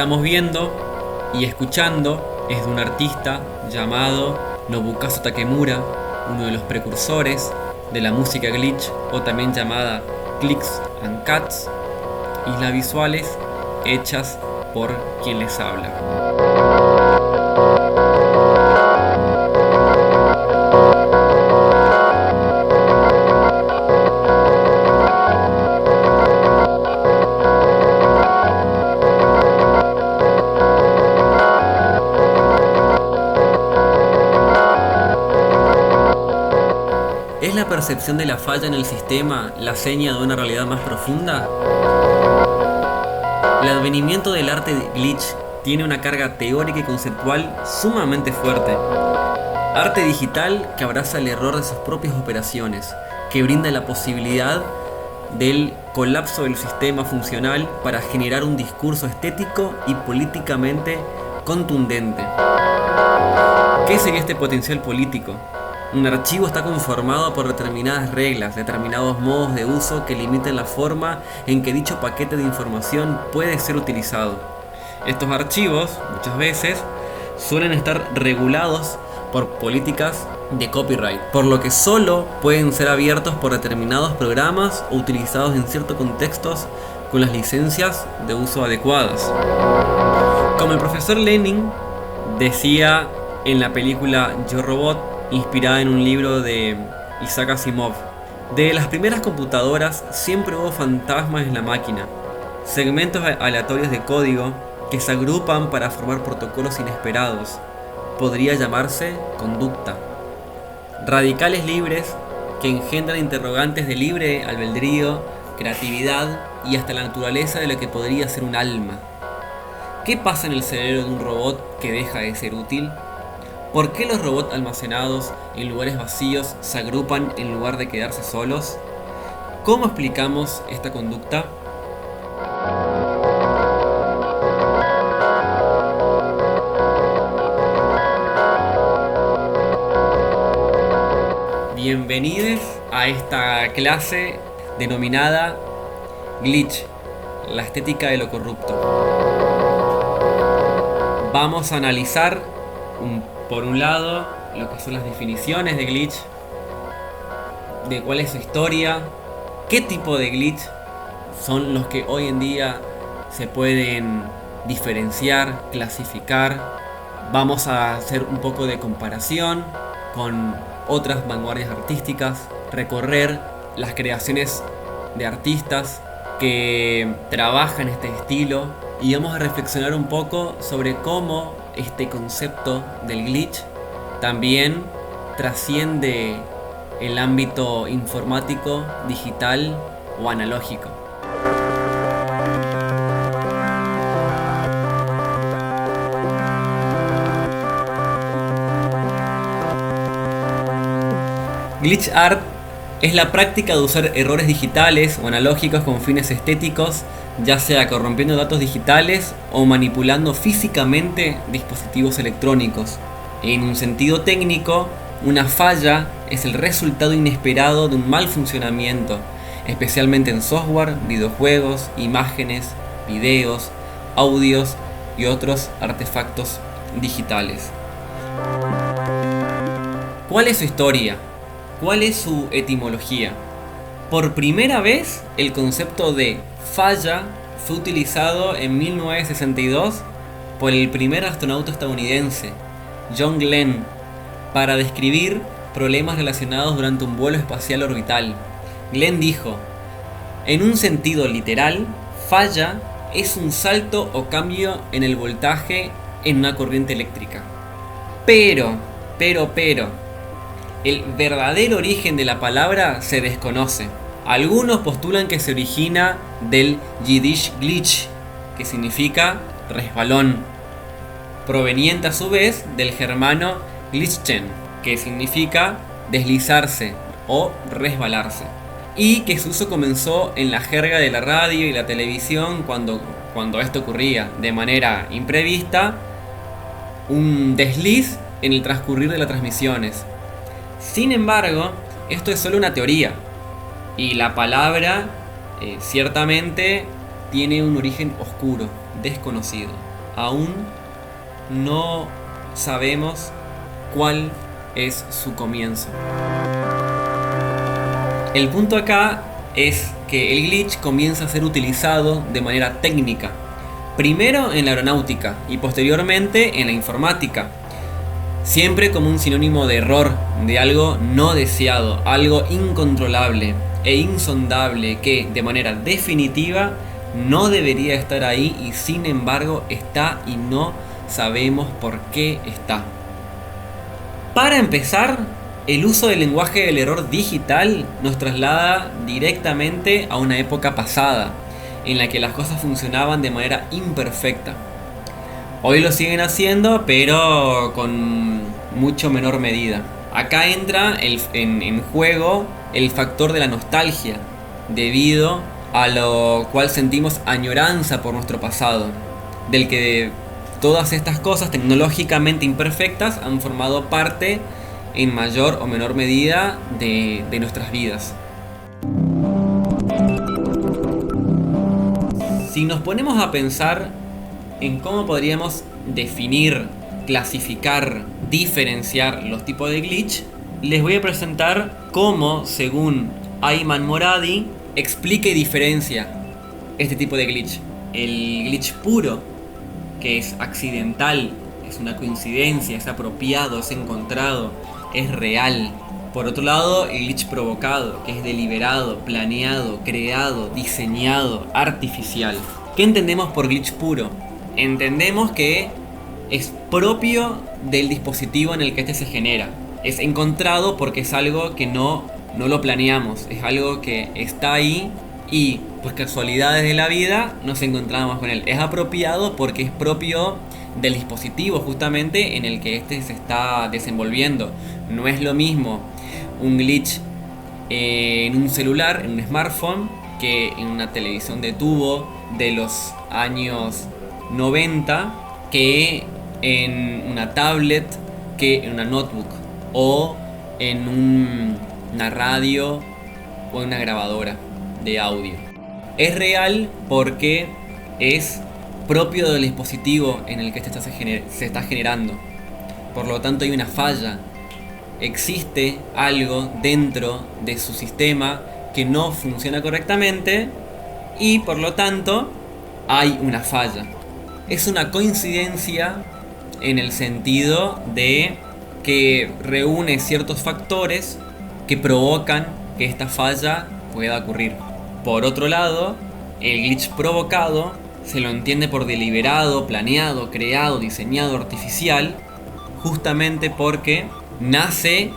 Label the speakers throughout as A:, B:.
A: estamos viendo y escuchando es de un artista llamado Nobukazu Takemura, uno de los precursores de la música glitch, o también llamada Clicks and Cuts, islas visuales hechas por quien les habla. ¿Es la percepción de la falla en el sistema la seña de una realidad más profunda? El advenimiento del arte glitch tiene una carga teórica y conceptual sumamente fuerte. Arte digital que abraza el error de sus propias operaciones, que brinda la posibilidad del colapso del sistema funcional para generar un discurso estético y políticamente contundente. ¿Qué sería este potencial político? Un archivo está conformado por determinadas reglas, determinados modos de uso que limitan la forma en que dicho paquete de información puede ser utilizado. Estos archivos, muchas veces, suelen estar regulados por políticas de copyright, por lo que solo pueden ser abiertos por determinados programas o utilizados en ciertos contextos con las licencias de uso adecuadas. Como el profesor Lenin decía en la película Yo Robot, inspirada en un libro de Isaac Asimov: de las primeras computadoras siempre hubo fantasmas en la máquina, segmentos aleatorios de código que se agrupan para formar protocolos inesperados. Podría llamarse conducta. Radicales libres que engendran interrogantes de libre albedrío, creatividad y hasta la naturaleza de lo que podría ser un alma. ¿Qué pasa en el cerebro de un robot que deja de ser útil? ¿Por qué los robots almacenados en lugares vacíos se agrupan en lugar de quedarse solos? ¿Cómo explicamos esta conducta? Bienvenidos a esta clase denominada Glitch, la estética de lo corrupto. Vamos a analizar por un lado lo que son las definiciones de glitch, de cuál es su historia, qué tipo de glitch son los que hoy en día se pueden diferenciar, clasificar. Vamos a hacer un poco de comparación con otras vanguardias artísticas, recorrer las creaciones de artistas que trabajan este estilo, y vamos a reflexionar un poco sobre cómo este concepto del glitch también trasciende el ámbito informático, digital o analógico. Glitch art es la práctica de usar errores digitales o analógicos con fines estéticos, ya sea corrompiendo datos digitales o manipulando físicamente dispositivos electrónicos. En un sentido técnico, una falla es el resultado inesperado de un mal funcionamiento, especialmente en software, videojuegos, imágenes, videos, audios y otros artefactos digitales. ¿Cuál es su historia? ¿Cuál es su etimología? Por primera vez, el concepto de falla fue utilizado en 1962 por el primer astronauta estadounidense, John Glenn, para describir problemas relacionados durante un vuelo espacial orbital. Glenn dijo: en un sentido literal, falla es un salto o cambio en el voltaje en una corriente eléctrica. Pero, el verdadero origen de la palabra se desconoce. Algunos postulan que se origina del Yiddish glitch, que significa resbalón, proveniente a su vez del germano glitchen, que significa deslizarse o resbalarse, y que su uso comenzó en la jerga de la radio y la televisión cuando esto ocurría de manera imprevista, un desliz en el transcurrir de las transmisiones. Sin embargo, esto es solo una teoría, y la palabra ciertamente tiene un origen oscuro, desconocido. aún no sabemos cuál es su comienzo. El punto acá es que el glitch comienza a ser utilizado de manera técnica, primero en la aeronáutica y posteriormente en la informática, siempre como un sinónimo de error, de algo no deseado, algo incontrolable e insondable que de manera definitiva no debería estar ahí y sin embargo está y no sabemos por qué está. Para empezar, el uso del lenguaje del error digital nos traslada directamente a una época pasada, en la que las cosas funcionaban de manera imperfecta. Hoy lo siguen haciendo, pero con mucho menor medida. Acá entra en juego el factor de la nostalgia, debido a lo cual sentimos añoranza por nuestro pasado, del que todas estas cosas tecnológicamente imperfectas han formado parte en mayor o menor medida de nuestras vidas. Si nos ponemos a pensar en cómo podríamos definir, clasificar, diferenciar los tipos de glitch, les voy a presentar cómo, según Ayman Moradi, explica y diferencia este tipo de glitch. El glitch puro, que es accidental, es una coincidencia, es apropiado, es encontrado, es real. Por otro lado, el glitch provocado, que es deliberado, planeado, creado, diseñado, artificial. ¿Qué entendemos por glitch puro? Entendemos que es propio del dispositivo en el que este se genera. Es encontrado porque es algo que no lo planeamos, es algo que está ahí y por casualidades de la vida nos encontramos con él. Es apropiado porque es propio del dispositivo justamente en el que este se está desenvolviendo. No es lo mismo un glitch en un celular, en un smartphone, que en una televisión de tubo de los años 90, que en una tablet, que en una notebook o en una radio o en una grabadora de audio. Es real porque es propio del dispositivo en el que se está generando. Por lo tanto hay una falla. Existe algo dentro de su sistema que no funciona correctamente y por lo tanto hay una falla. Es una coincidencia en el sentido de que reúne ciertos factores que provocan que esta falla pueda ocurrir. Por otro lado, el glitch provocado se lo entiende por deliberado, planeado, creado, diseñado, artificial, justamente porque nace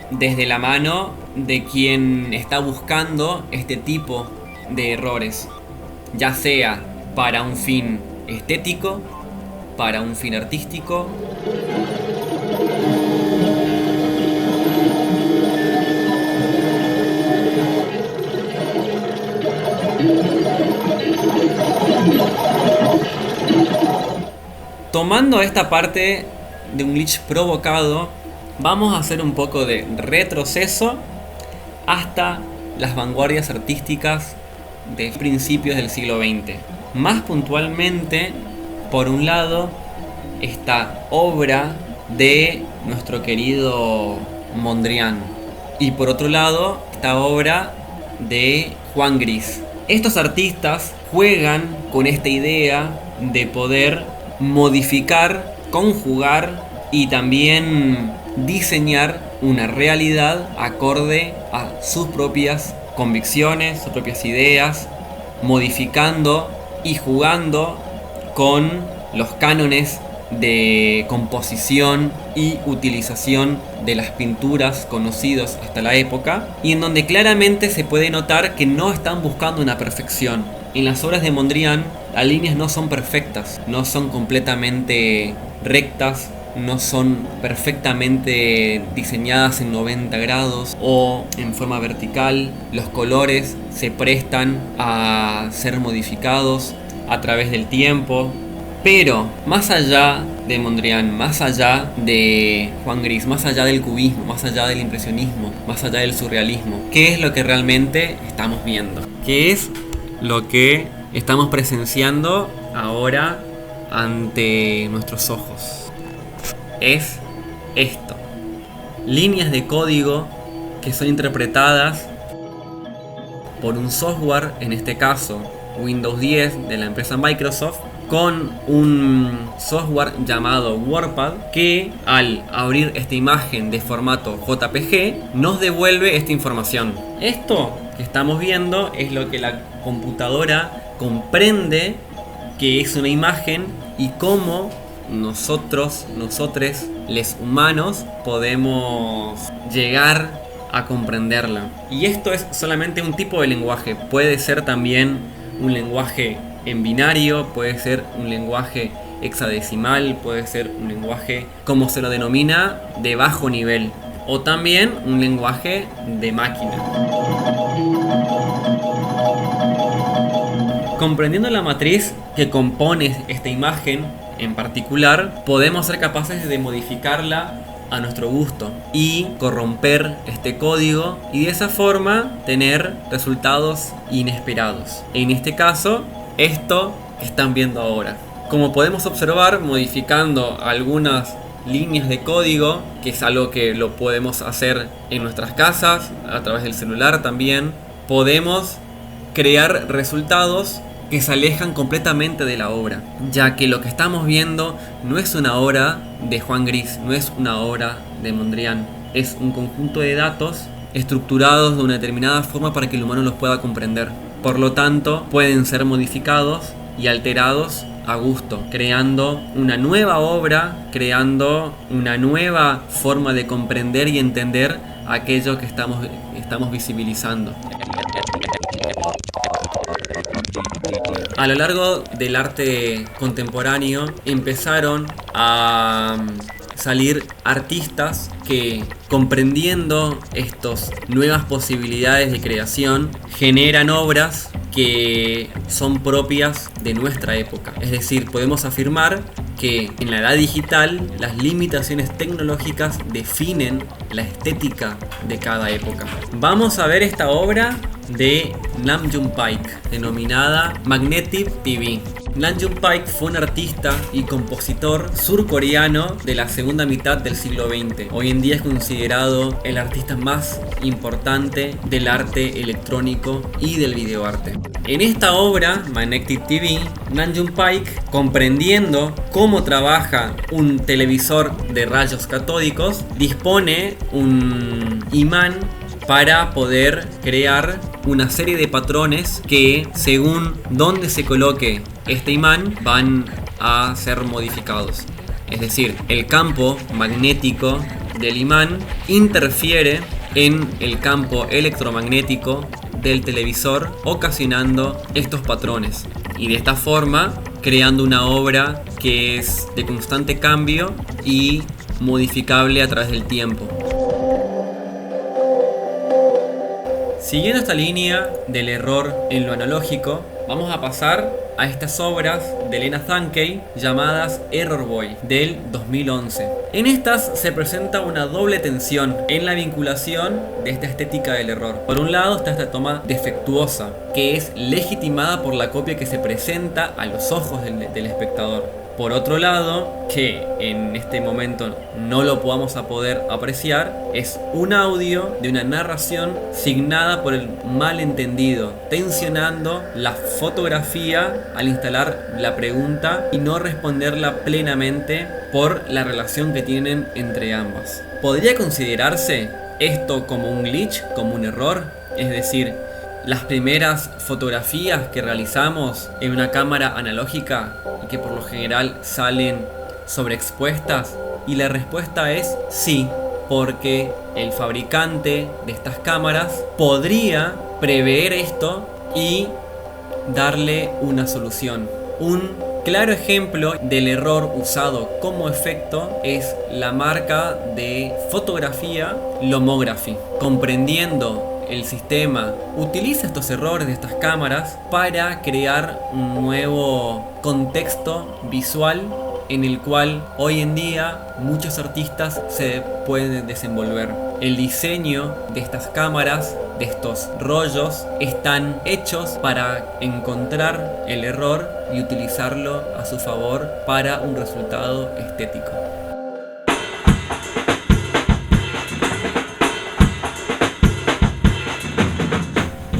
A: desde la mano de quien está buscando este tipo de errores, ya sea para un fin estético, para un fin artístico. Tomando esta parte de un glitch provocado, vamos a hacer un poco de retroceso hasta las vanguardias artísticas de principios del siglo XX. Más puntualmente, por un lado, esta obra de nuestro querido Mondrian y por otro lado, esta obra de Juan Gris. Estos artistas juegan con esta idea de poder modificar, conjugar y también diseñar una realidad acorde a sus propias convicciones, sus propias ideas, modificando y jugando con los cánones de composición y utilización de las pinturas conocidos hasta la época, y en donde claramente se puede notar que no están buscando una perfección. En las obras de Mondrian las líneas no son perfectas, no son completamente rectas, no son perfectamente diseñadas en 90 grados o en forma vertical. Los colores se prestan a ser modificados a través del tiempo. Pero más allá de Mondrian, más allá de Juan Gris, más allá del cubismo, más allá del impresionismo, más allá del surrealismo, ¿qué es lo que realmente estamos viendo? ¿Qué es lo que estamos presenciando ahora ante nuestros ojos. Es esto. Líneas de código que son interpretadas por un software, en este caso Windows 10 de la empresa Microsoft, con un software llamado WordPad, que al abrir esta imagen de formato JPG nos devuelve esta información. Esto que estamos viendo es lo que la computadora comprende que es una imagen y cómo nosotros, les humanos, podemos llegar a comprenderla. Y esto es solamente un tipo de lenguaje. Puede ser también un lenguaje en binario, puede ser un lenguaje hexadecimal, puede ser un lenguaje, como se lo denomina, de bajo nivel, o también un lenguaje de máquina. Comprendiendo la matriz que compone esta imagen en particular, podemos ser capaces de modificarla a nuestro gusto y corromper este código y de esa forma tener resultados inesperados. En este caso, esto que están viendo ahora. Como podemos observar, modificando algunas líneas de código, que es algo que lo podemos hacer en nuestras casas, a través del celular también, podemos crear resultados que se alejan completamente de la obra, ya que lo que estamos viendo no es una obra de Juan Gris, no es una obra de Mondrian, es un conjunto de datos estructurados de una determinada forma para que el humano los pueda comprender. Por lo tanto, pueden ser modificados y alterados a gusto, creando una nueva obra, creando una nueva forma de comprender y entender aquello que estamos visibilizando. A lo largo del arte contemporáneo empezaron a salir artistas que, comprendiendo estas nuevas posibilidades de creación, generan obras que son propias de nuestra época. Es decir, podemos afirmar que en la edad digital las limitaciones tecnológicas definen la estética de cada época. Vamos a ver esta obra de Nam June Paik, denominada Magnetic TV. Nam June Paik fue un artista y compositor surcoreano de la segunda mitad del siglo XX. Hoy en día es considerado el artista más importante del arte electrónico y del videoarte. En esta obra, Magnetic TV, Nam June Paik, comprendiendo cómo trabaja un televisor de rayos catódicos, dispone un imán para poder crear una serie de patrones que, según dónde se coloque este imán, van a ser modificados. Es decir, el campo magnético del imán interfiere en el campo electromagnético del televisor, ocasionando estos patrones, y de esta forma creando una obra que es de constante cambio y modificable a través del tiempo. Siguiendo esta línea del error en lo analógico, vamos a pasar a estas obras de Lena Sankey llamadas Error Boy del 2011. En estas se presenta una doble tensión en la vinculación de esta estética del error. Por un lado está esta toma defectuosa, que es legitimada por la copia que se presenta a los ojos del espectador. Por otro lado, que en este momento no lo podamos poder apreciar, es un audio de una narración signada por el malentendido, tensionando la fotografía al instalar la pregunta y no responderla plenamente por la relación que tienen entre ambas. ¿Podría considerarse esto como un glitch, como un error? Es decir, las primeras fotografías que realizamos en una cámara analógica y que por lo general salen sobreexpuestas, y la respuesta es sí, porque el fabricante de estas cámaras podría prever esto y darle una solución. Un claro ejemplo del error usado como efecto es la marca de fotografía Lomography. Comprendiendo el sistema, utiliza estos errores de estas cámaras para crear un nuevo contexto visual en el cual hoy en día muchos artistas se pueden desenvolver. El diseño de estas cámaras de estos rollos están hechos para encontrar el error y utilizarlo a su favor para un resultado estético.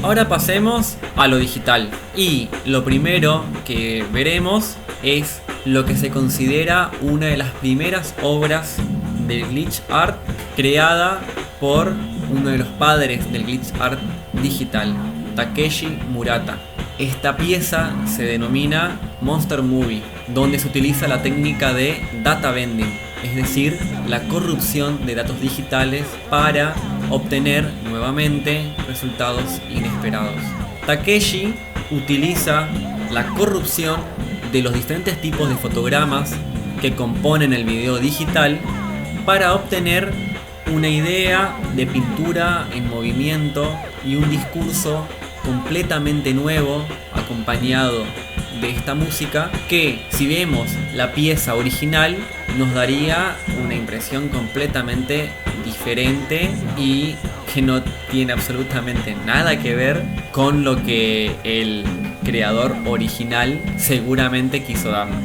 A: Ahora pasemos a lo digital, y lo primero que veremos es lo que se considera una de las primeras obras del glitch art creada por uno de los padres del glitch art digital, Takeshi Murata. Esta pieza se denomina Monster Movie, donde se utiliza la técnica de data bending, es decir, la corrupción de datos digitales para obtener nuevamente resultados inesperados. Takeshi utiliza la corrupción de los diferentes tipos de fotogramas que componen el video digital para obtener una idea de pintura en movimiento y un discurso completamente nuevo acompañado de esta música que, si vemos la pieza original, nos daría una impresión completamente diferente y que no tiene absolutamente nada que ver con lo que el creador original seguramente quiso darnos.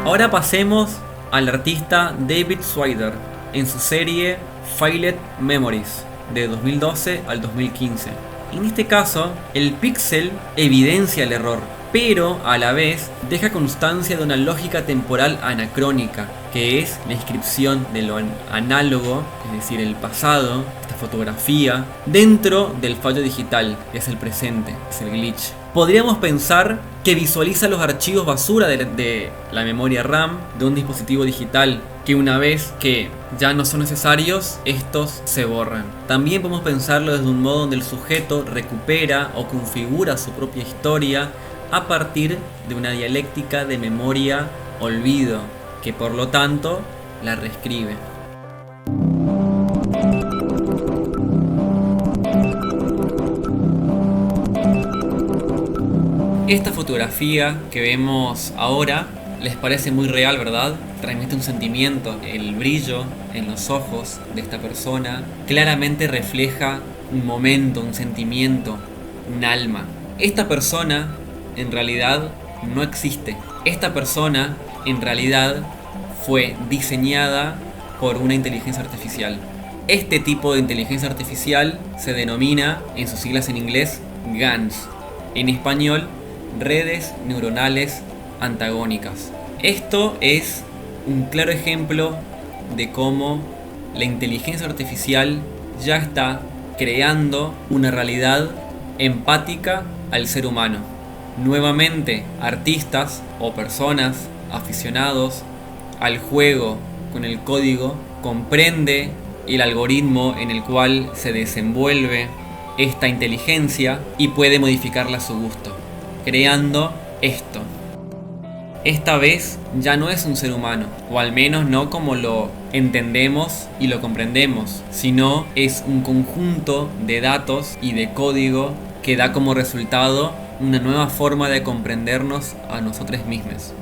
A: Ahora pasemos al artista David Swider en su serie Failed Memories de 2012 al 2015. En este caso, el píxel evidencia el error, pero a la vez deja constancia de una lógica temporal anacrónica, que es la inscripción de lo análogo, es decir, el pasado, esta fotografía, dentro del fallo digital, que es el presente, es el glitch. Podríamos pensar que visualiza los archivos basura de la memoria RAM de un dispositivo digital, que una vez que ya no son necesarios, estos se borran. También podemos pensarlo desde un modo donde el sujeto recupera o configura su propia historia a partir de una dialéctica de memoria-olvido, que por lo tanto la reescribe. Esta fotografía que vemos ahora les parece muy real, ¿verdad? Transmite un sentimiento. El brillo en los ojos de esta persona claramente refleja un momento, un sentimiento, un alma. Esta persona en realidad no existe. Esta persona en realidad fue diseñada por una inteligencia artificial. Este tipo de inteligencia artificial se denomina, en sus siglas en inglés, GANs. En español, redes neuronales antagónicas. Esto es un claro ejemplo de cómo la inteligencia artificial ya está creando una realidad empática al ser humano. Nuevamente, artistas o personas aficionados al juego con el código comprende el algoritmo en el cual se desenvuelve esta inteligencia y puede modificarla a su gusto, creando esto. Esta vez ya no es un ser humano, o al menos no como lo entendemos y lo comprendemos, sino es un conjunto de datos y de código que da como resultado una nueva forma de comprendernos a nosotros mismos.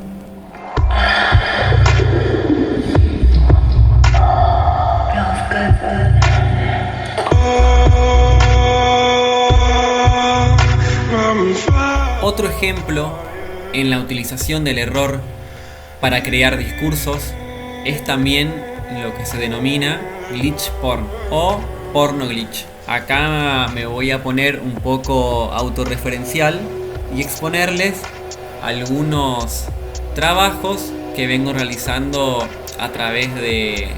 A: Otro ejemplo en la utilización del error para crear discursos es también lo que se denomina glitch porn o porno glitch. Acá me voy a poner un poco autorreferencial y exponerles algunos trabajos que vengo realizando a través de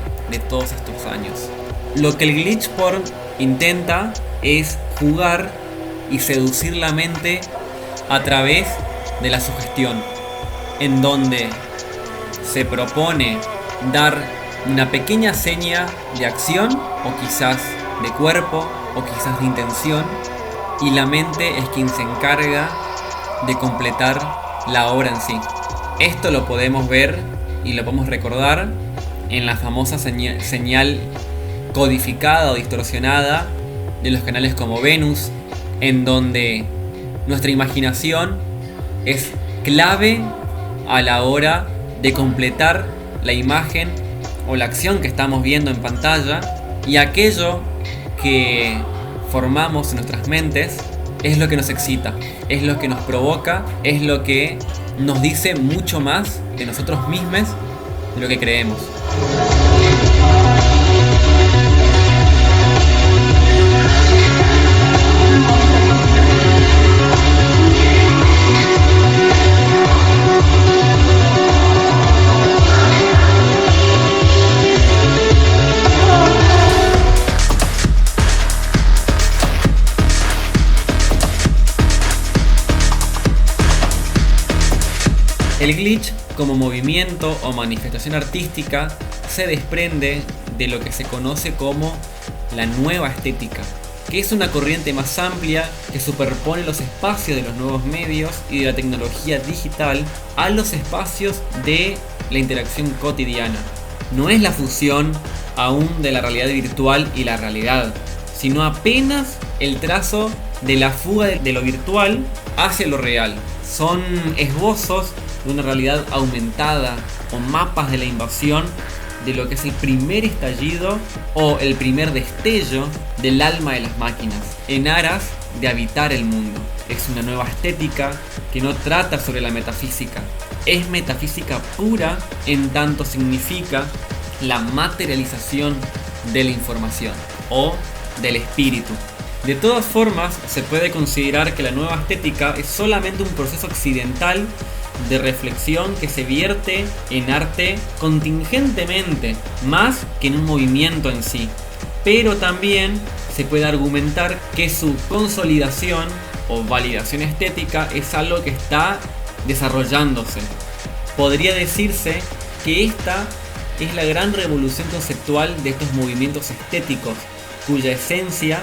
A: todos estos años. Lo que el glitch porn intenta es jugar y seducir la mente a través de la sugestión, en donde se propone dar una pequeña seña de acción o quizás de cuerpo o quizás de intención, y la mente es quien se encarga de completar la obra en sí. Esto lo podemos ver y lo podemos recordar en la famosa señal codificada o distorsionada de los canales como Venus, en donde nuestra imaginación es clave a la hora de completar la imagen o la acción que estamos viendo en pantalla, y aquello que formamos en nuestras mentes es lo que nos excita, es lo que nos provoca, es lo que nos dice mucho más de nosotros mismos de lo que creemos. El glitch, como movimiento o manifestación artística, se desprende de lo que se conoce como la nueva estética, que es una corriente más amplia que superpone los espacios de los nuevos medios y de la tecnología digital a los espacios de la interacción cotidiana. No es la fusión aún de la realidad virtual y la realidad, sino apenas el trazo de la fuga de lo virtual hacia lo real. Son esbozos de una realidad aumentada o mapas de la invasión de lo que es el primer estallido o el primer destello del alma de las máquinas en aras de habitar el mundo. Es una nueva estética que no trata sobre la metafísica, es metafísica pura en tanto significa la materialización de la información o del espíritu. De todas formas, se puede considerar que la nueva estética es solamente un proceso occidental de reflexión que se vierte en arte contingentemente, más que en un movimiento en sí. Pero también se puede argumentar que su consolidación o validación estética es algo que está desarrollándose. Podría decirse que esta es la gran revolución conceptual de estos movimientos estéticos, cuya esencia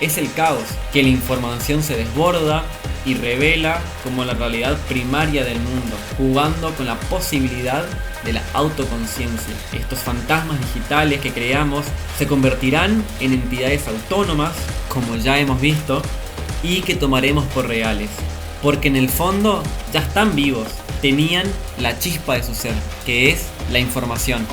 A: es el caos, que la información se desborda y revela como la realidad primaria del mundo, jugando con la posibilidad de la autoconciencia. Estos fantasmas digitales que creamos se convertirán en entidades autónomas, como ya hemos visto, y que tomaremos por reales, porque en el fondo ya están vivos, tenían la chispa de su ser, que es la información.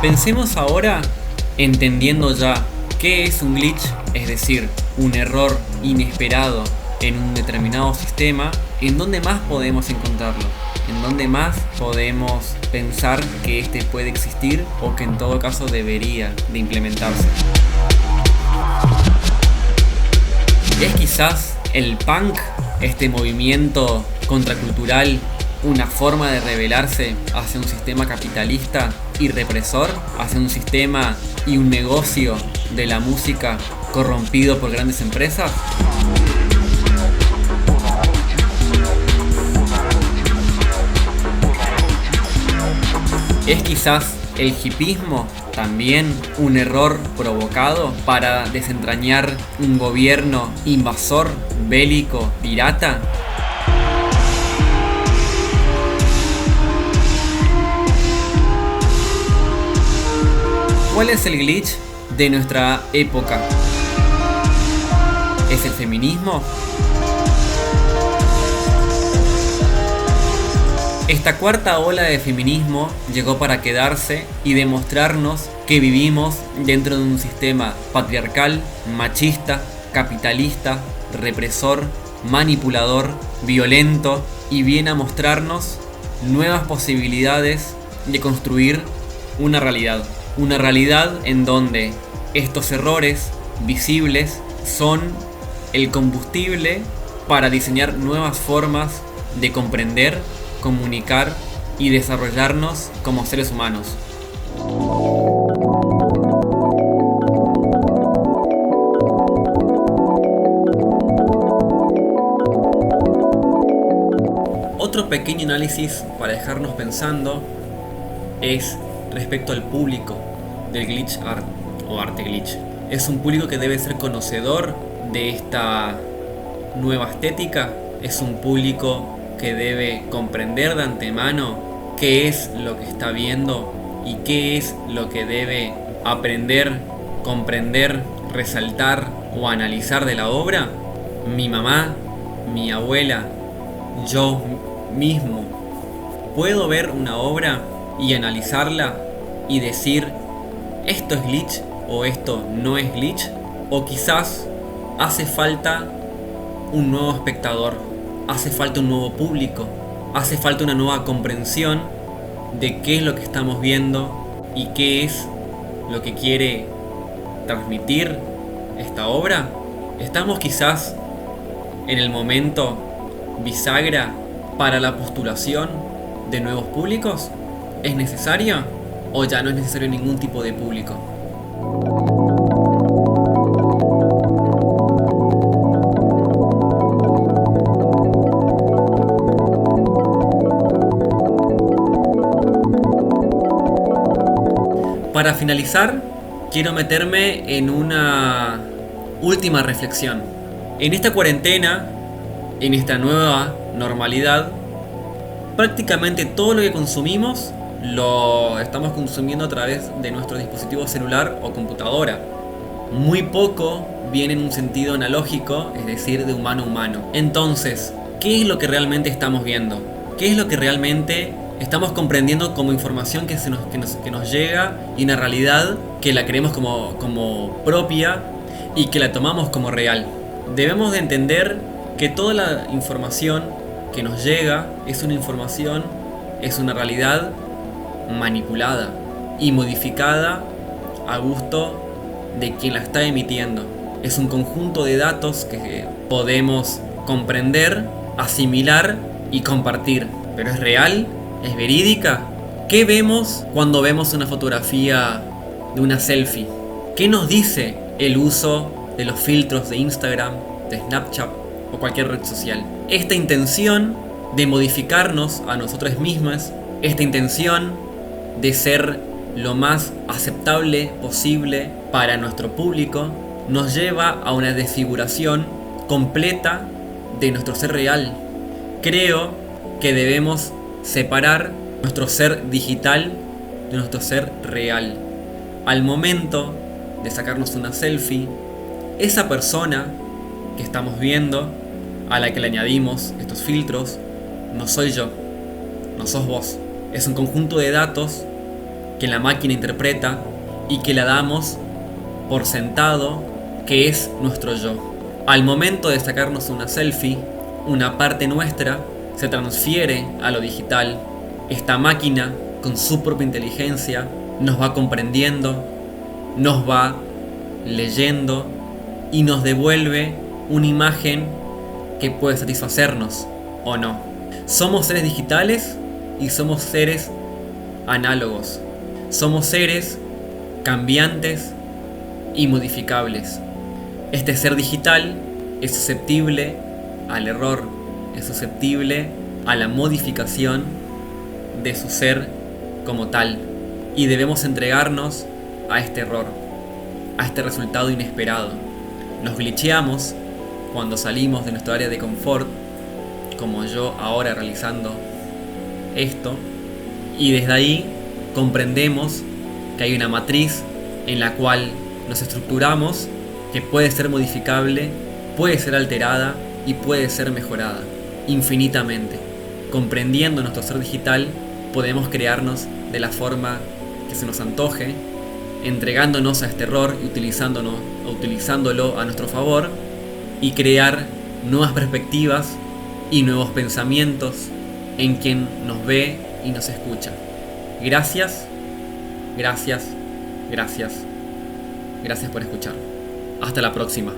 A: Pensemos ahora entendiendo ya qué es un glitch, es decir, un error inesperado en un determinado sistema, en dónde más podemos encontrarlo, en dónde más podemos pensar que este puede existir o que en todo caso debería de implementarse. ¿Es quizás el punk, este movimiento contracultural, una forma de rebelarse hacia un sistema capitalista y represor, hacia un sistema y un negocio de la música corrompido por grandes empresas? ¿Es quizás el hipismo también un error provocado para desentrañar un gobierno invasor, bélico, pirata? ¿Cuál es el glitch de nuestra época? ¿Es el feminismo? Esta cuarta ola de feminismo llegó para quedarse y demostrarnos que vivimos dentro de un sistema patriarcal, machista, capitalista, represor, manipulador, violento, y viene a mostrarnos nuevas posibilidades de construir una realidad. Una realidad en donde estos errores visibles son el combustible para diseñar nuevas formas de comprender, comunicar y desarrollarnos como seres humanos. Otro pequeño análisis para dejarnos pensando es respecto al público del glitch art o arte glitch. Es un público que debe ser conocedor de esta nueva estética es un público que debe comprender de antemano qué es lo que está viendo y qué es lo que debe aprender, comprender, resaltar o analizar de la obra. Mi mamá, mi abuela, yo mismo, puedo ver una obra y analizarla y decir esto es glitch o esto no es glitch, o quizás hace falta un nuevo espectador, hace falta un nuevo público, hace falta una nueva comprensión de qué es lo que estamos viendo y qué es lo que quiere transmitir esta obra. Estamos quizás en el momento bisagra para la postulación de nuevos públicos. ¿Es necesaria o ya no es necesario ningún tipo de público? Para finalizar, quiero meterme en una última reflexión. En esta cuarentena, en esta nueva normalidad, prácticamente todo lo que consumimos lo estamos consumiendo a través de nuestro dispositivo celular o computadora. Muy poco viene en un sentido analógico, es decir, de humano a humano. Entonces, ¿qué es lo que realmente estamos viendo? ¿Qué es lo que realmente estamos comprendiendo como información que nos llega, y una realidad que la creemos como propia y que la tomamos como real? Debemos de entender que toda la información que nos llega es una información, es una realidad manipulada y modificada a gusto de quien la está emitiendo. Es un conjunto de datos que podemos comprender, asimilar y compartir. ¿Pero es real? ¿Es verídica? ¿Qué vemos cuando vemos una fotografía de una selfie? ¿Qué nos dice el uso de los filtros de Instagram, de Snapchat o cualquier red social? Esta intención de modificarnos a nosotros mismos, esta intención de ser lo más aceptable posible para nuestro público, nos lleva a una desfiguración completa de nuestro ser real. Creo que debemos separar nuestro ser digital de nuestro ser real. Al momento de sacarnos una selfie, esa persona que estamos viendo, a la que le añadimos estos filtros, no soy yo, no sos vos. Es un conjunto de datos que la máquina interpreta y que la damos por sentado que es nuestro yo. Al momento de sacarnos una selfie, una parte nuestra se transfiere a lo digital. Esta máquina, con su propia inteligencia, nos va comprendiendo, nos va leyendo y nos devuelve una imagen que puede satisfacernos o no. Somos seres digitales y somos seres análogos. Somos seres cambiantes y modificables. Este ser digital es susceptible al error, es susceptible a la modificación de su ser como tal, y debemos entregarnos a este error, a este resultado inesperado. Nos glitcheamos cuando salimos de nuestra área de confort, como yo ahora realizando esto, y desde ahí comprendemos que hay una matriz en la cual nos estructuramos, que puede ser modificable, puede ser alterada y puede ser mejorada infinitamente. Comprendiendo nuestro ser digital, podemos crearnos de la forma que se nos antoje, entregándonos a este error y utilizándolo a nuestro favor, y crear nuevas perspectivas y nuevos pensamientos en quien nos ve y nos escucha. Gracias, gracias, gracias, gracias por escuchar. Hasta la próxima.